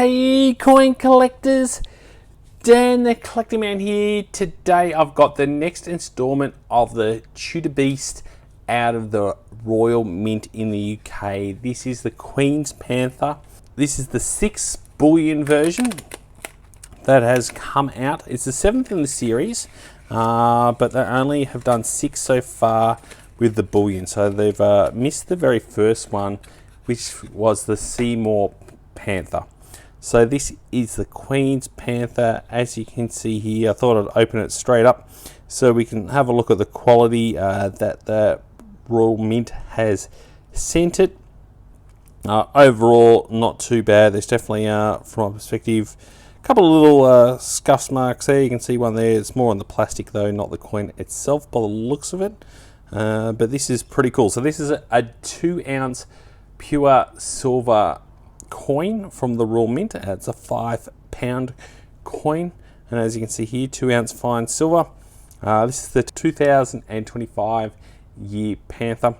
Hey coin collectors, Dan the Collecting Man here. Today I've got the next installment of the Tudor Beast out of the Royal Mint in the UK. This is the Queen's Panther. This is the 6th Bullion version that has come out. It's the 7th in the series, but they only have done 6 so far with the Bullion. So they've missed the very first one, which was the Seymour Panther. So this is the Queen's Panther. As you can see here, I thought I'd open it straight up so we can have a look at the quality that the Royal Mint has sent it. Overall, not too bad. There's definitely, from my perspective, a couple of little scuff marks there. You can see one there. It's more on the plastic though, not the coin itself by the looks of it. But this is pretty cool. So this is a 2-ounce pure silver coin from the Royal Mint. It's a £5 coin, and as you can see here, 2-ounce fine silver. This is the 2025 year Panther,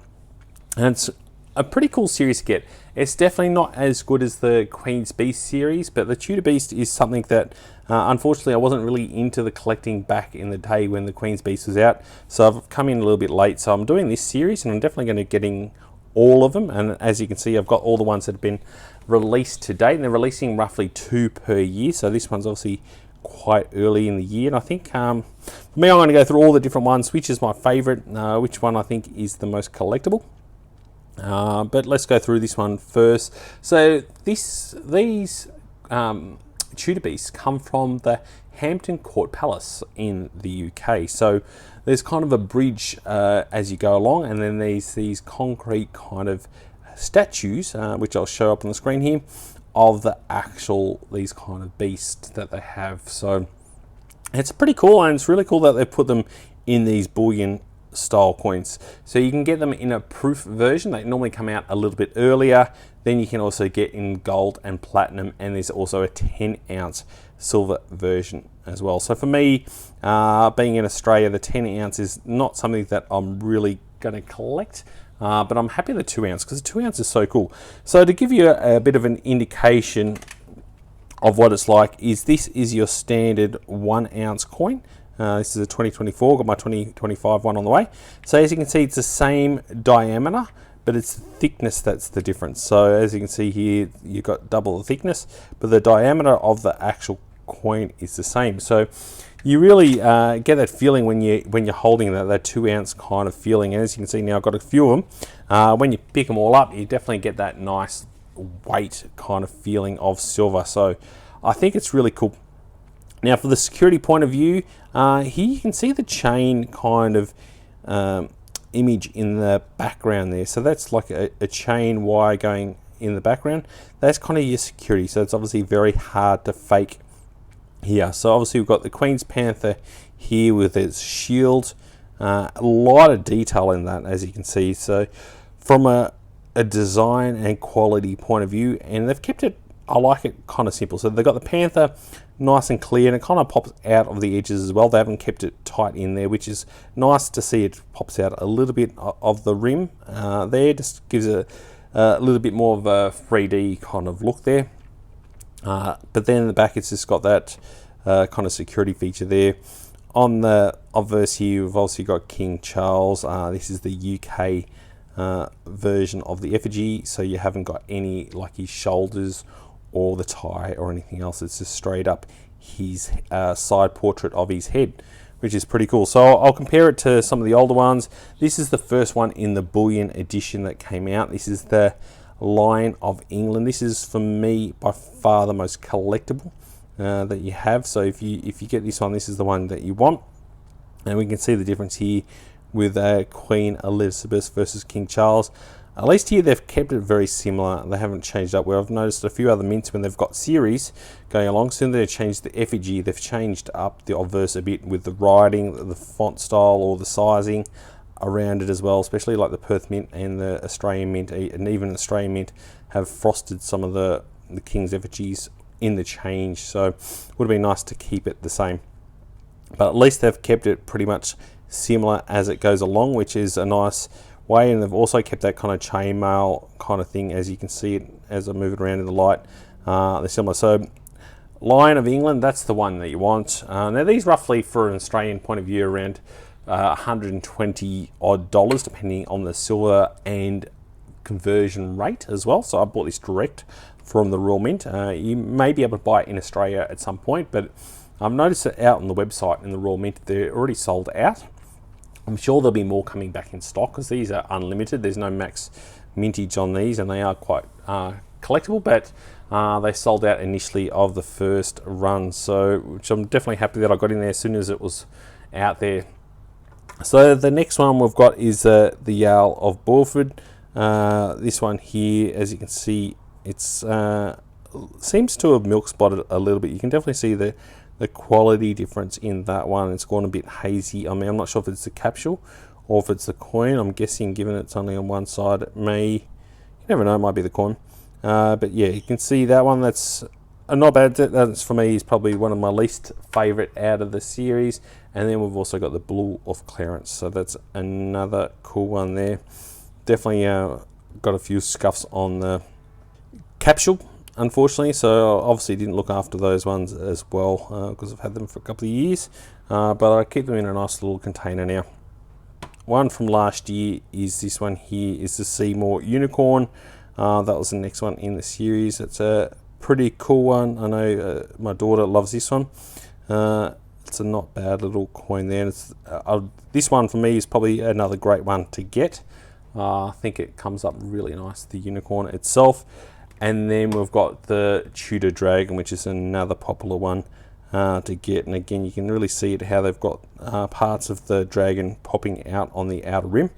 and it's a pretty cool series to get. It's definitely not as good as the Queen's Beast series, but the Tudor Beast is something that unfortunately I wasn't really into the collecting back in the day when the Queen's Beast was out, so I've come in a little bit late. So I'm doing this series and I'm definitely going to getting all of them, and as you can see, I've got all the ones that have been released to date, and they're releasing roughly 2 per year. So this one's obviously quite early in the year, and I think for me, I'm going to go through all the different ones, which is my favorite, which one I think is the most collectible. But let's go through this one first. So these Tudor Beasts come from the Hampton Court Palace in the UK. So there's kind of a bridge as you go along, and then there's these concrete kind of statues, which I'll show up on the screen here, of the actual these kind of beasts that they have. So it's pretty cool, and it's really cool that they put them in these bullion style coins. So you can get them in a proof version. They normally come out a little bit earlier. Then you can also get in gold and platinum, and there's also a 10-ounce silver version as well. So for me, being in Australia, the 10-ounce is not something that I'm really going to collect, but I'm happy with the 2-ounce because the 2-ounce is so cool. So to give you a bit of an indication of what it's like, this is your standard 1-ounce coin. This is a 2024, got my 2025 one on the way. So as you can see, it's the same diameter, but it's the thickness that's the difference. So as you can see here, you've got double the thickness, but the diameter of the actual coin is the same. So you really get that feeling when you're holding that 2-ounce kind of feeling. And as you can see now, I've got a few of them. When you pick them all up, you definitely get that nice weight kind of feeling of silver. So I think it's really cool. Now for the security point of view, here you can see the chain kind of image in the background there. So that's like a chain wire going in the background. That's kind of your security. So it's obviously very hard to fake here. So obviously we've got the Queen's Panther here with its shield. A lot of detail in that, as you can see. So from a design and quality point of view, and they've kept it, I like it kind of simple. So they've got the Panther nice and clear, and it kind of pops out of the edges as well. They haven't kept it tight in there, which is nice to see. It pops out a little bit of the rim there, just gives a little bit more of a 3D kind of look there. But then in the back, it's just got that kind of security feature there. On the obverse here, we've obviously got King Charles. This is the UK version of the effigy, so you haven't got any like his shoulders or the tie or anything else. It's just straight up his side portrait of his head, which is pretty cool. So I'll compare it to some of the older ones. This is the first one in the Bullion edition that came out. This is the Lion of England. This is, for me, by far the most collectible that you have. So if you get this one, this is the one that you want. And we can see the difference here with Queen Elizabeth versus King Charles. At least here they've kept it very similar. They haven't changed up. Where I've noticed a few other mints, when they've got series going along, soon they've changed the effigy. They've changed up the obverse a bit with the writing, the font style, or the sizing around it as well. Especially like the Perth Mint and the Australian Mint, and even the Australian Mint have frosted some of the King's effigies in the change. So it would have been nice to keep it the same. But at least they've kept it pretty much similar as it goes along, which is a nice way. And they've also kept that kind of chainmail kind of thing, as you can see it as I move it around in the light. they're similar. So Lion of England, that's the one that you want. Now these roughly, for an Australian point of view, around $120 odd, depending on the silver and conversion rate as well. So I bought this direct from the Royal Mint. You may be able to buy it in Australia at some point, but I've noticed it out on the website in the Royal Mint. They're already sold out. I'm sure there'll be more coming back in stock because these are unlimited. There's no max mintage on these, and they are quite collectible, but they sold out initially of the first run, so which I'm definitely happy that I got in there as soon as it was out there. So the next one we've got is the Yale of Beaufort. This one here, as you can see, it's seems to have milk spotted a little bit. You can definitely see the quality difference in that one. It's gone a bit hazy. I mean, I'm not sure if it's the capsule or if it's the coin. I'm guessing, given it's only on one side, it may, you never know, it might be the coin. But yeah, you can see that one. That's not bad. That's, for me, is probably one of my least favorite out of the series. And then we've also got the Bull of Clarence, so that's another cool one there. Definitely got a few scuffs on the capsule, unfortunately, so obviously didn't look after those ones as well because I've had them for a couple of years, but I keep them in a nice little container now. One from last year is this one here, is the Seymour Unicorn. That was the next one in the series. It's a pretty cool one. I know my daughter loves this one. It's a not bad little coin there. It's, this one for me is probably another great one to get. I think it comes up really nice, the unicorn itself. And then we've got the Tudor Dragon, which is another popular one to get. And again, you can really see it, how they've got parts of the dragon popping out on the outer rim.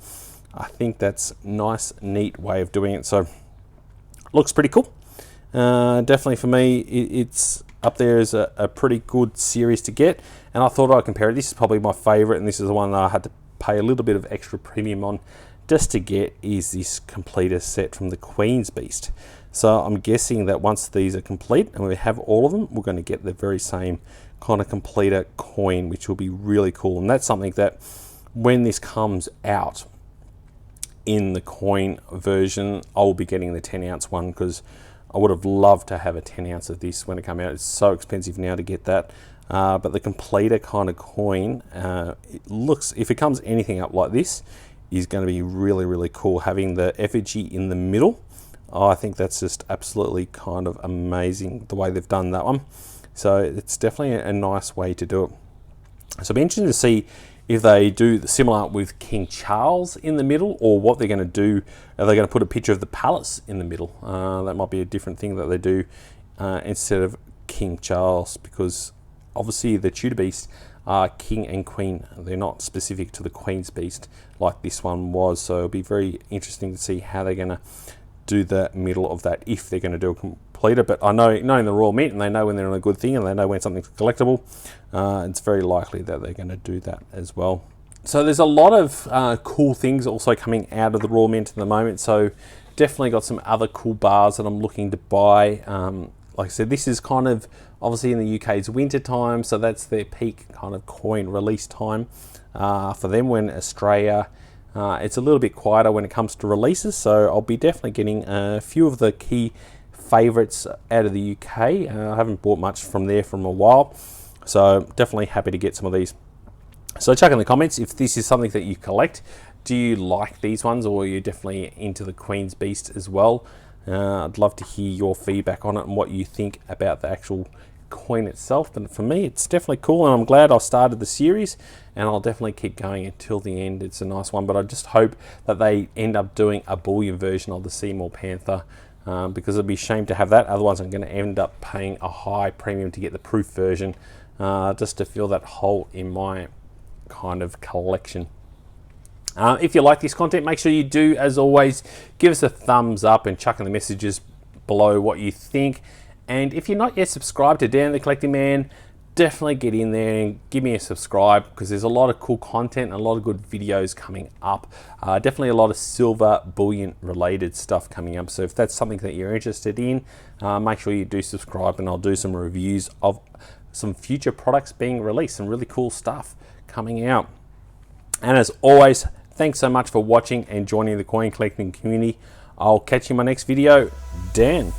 I think that's a nice, neat way of doing it. So looks pretty cool. Definitely for me, it's up there as a pretty good series to get. And I thought I'd compare it. This is probably my favorite, and this is the one that I had to pay a little bit of extra premium on just to get, is this completer set from the Queen's Beast. So I'm guessing that once these are complete and we have all of them, we're going to get the very same kind of completer coin, which will be really cool. And that's something that when this comes out in the coin version, I'll be getting the 10-ounce one, because I would have loved to have a 10-ounce of this when it came out. It's so expensive now to get that. But the completer kind of coin, it looks, if it comes anything up like this, is going to be really, really cool. Having the effigy in the middle, I think that's just absolutely kind of amazing the way they've done that one. So it's definitely a nice way to do it. So it'll be interesting to see if they do similar with King Charles in the middle, or what they're going to do. Are they going to put a picture of the palace in the middle? That might be a different thing that they do instead of King Charles, because obviously the Tudor Beasts are king and queen. They're not specific to the Queen's Beast like this one was. So it'll be very interesting to see how they're going to do the middle of that, if they're going to do a completer. But I know, knowing the Royal Mint, and they know when they're on a good thing, and they know when something's collectible, it's very likely that they're going to do that as well. So there's a lot of cool things also coming out of the Royal Mint at the moment. So definitely got some other cool bars that I'm looking to buy. Like I said, this is kind of, obviously in the UK it's winter time, so that's their peak kind of coin release time for them, when Australia, it's a little bit quieter when it comes to releases. So I'll be definitely getting a few of the key favorites out of the UK. I haven't bought much from there from a while, so definitely happy to get some of these. So chuck in the comments if this is something that you collect. Do you like these ones, or are you definitely into the Queen's Beast as well? I'd love to hear your feedback on it and what you think about the actual coin itself. But for me, it's definitely cool, and I'm glad I started the series, and I'll definitely keep going until the end. It's a nice one, but I just hope that they end up doing a bullion version of the Seymour Panther, because it'd be a shame to have that. Otherwise, I'm going to end up paying a high premium to get the proof version, just to fill that hole in my kind of collection. If you like this content, make sure you do, as always, give us a thumbs up and chuck in the messages below what you think. And if you're not yet subscribed to Dan the Collecting Man, definitely get in there and give me a subscribe, because there's a lot of cool content and a lot of good videos coming up. Definitely a lot of silver bullion related stuff coming up. So if that's something that you're interested in, make sure you do subscribe, and I'll do some reviews of some future products being released, some really cool stuff coming out. And as always, thanks so much for watching and joining the coin collecting community. I'll catch you in my next video. Dan.